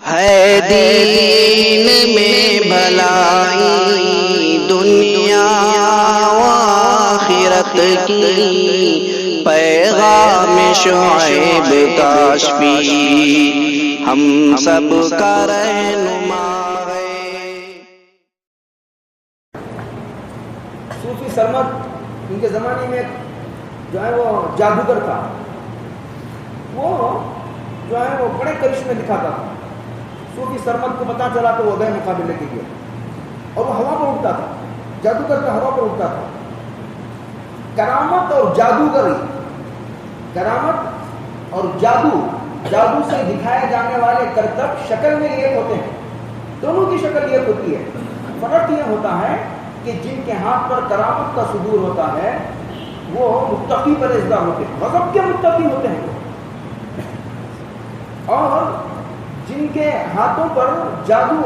ہے دین میں بھلائی دنیا و آخرت کی، پیغام شعیب کاشفی ہم سب کا رہنما ہے۔ صوفی سرمد ان کے زمانے میں جو ہے وہ جادوگر تھا، وہ جو ہے وہ بڑے کرشمے دکھاتا تھا۔ صوفی سرمد کو پتا چلا تو وہ گئے مقابلے کے لیے، اور وہ ہوا پر اٹھتا تھا، جادوگر کا ہوا پر اٹھتا تھا۔ کرامت اور جادوگری، کرامت اور جادو سے دکھائے جانے والے کرتب شکل میں ایک ہوتے ہیں، دونوں کی شکل ایک ہوتی ہے۔ فرق یہ ہوتا ہے کہ جن کے ہاتھ پر کرامت کا صدور ہوتا ہے وہ متقی پرہیزگار ہوتے ہیں، غضب کے متقی ہوتے ہیں، اور جن کے ہاتھوں پر جادو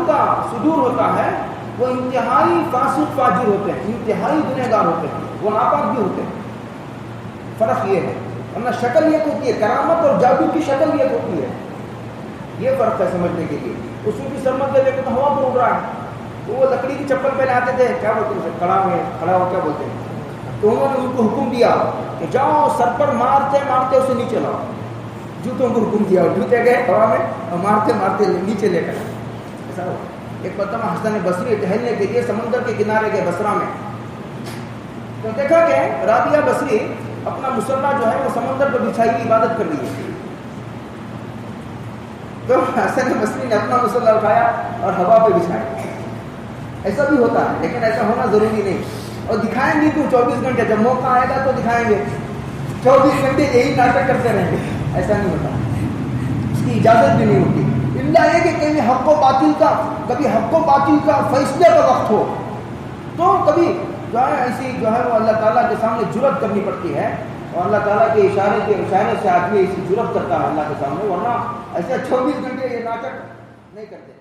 کا صدور ہوتا ہے وہ انتہائی فاسق فاجر ہوتے ہیں، انتہائی گنہگار ہوتے ہیں، وہ ناپاک بھی ہوتے ہیں۔ فرق یہ ہے، ورنہ شکل ایک ہوتی ہے، کرامت اور جادو کی شکل ایک ہوتی ہے۔ یہ فرق ہے سمجھنے کے لیے۔ اس کی سرمت دے تو ہوا پر اڑ رہا ہے، تو وہ لکڑی کی چپل پہنے آتے تھے، کیا بولتے ہیں کھڑا ہو کیا بولتے ہیں، تو انہوں نے ان کو حکم دیا کہ جاؤ سر پر مارتے مارتے اسے نیچے لاؤ۔ جوتوں کو حکم دیا، جوتے گئے ہوا میں اور مارتے مارتے نیچے لے کر ایسا ہوا۔ ایک مرتبہ حسن بصری ٹہلنے کے لیے سمندر کے کنارے گئے بصرہ میں، تو دیکھا کہ رابعہ بصری اپنا مصلی جو ہے وہ سمندر پر بچھائی ہوئی عبادت کر رہی ہے۔ تو حسن بصری نے اپنا مصلی اٹھایا اور ہوا پہ بچھایا۔ ایسا بھی ہوتا ہے، لیکن ایسا ہونا ضروری نہیں۔ اور دکھائیں گے تو 24 گھنٹے، جب موقع آئے گا تو دکھائیں گے، 24 گھنٹے یہی ناٹک کرتے رہیں گے، ایسا نہیں ہوتا، اس کی اجازت بھی نہیں ہوتی۔ اللہ یہ کہ کہیں حق و باطل کا، کبھی حق و باطل کا فیصلے کا وقت ہو تو کبھی جو ہے ایسی جو ہے وہ اللہ تعالیٰ کے سامنے جرأت کرنی پڑتی ہے، اور اللہ تعالیٰ کے اشارے سے آدمی ایسی جرأت کرتا ہے اللہ کے سامنے، ورنہ ایسے 24 گھنٹے یہ ناٹک نہیں کرتے۔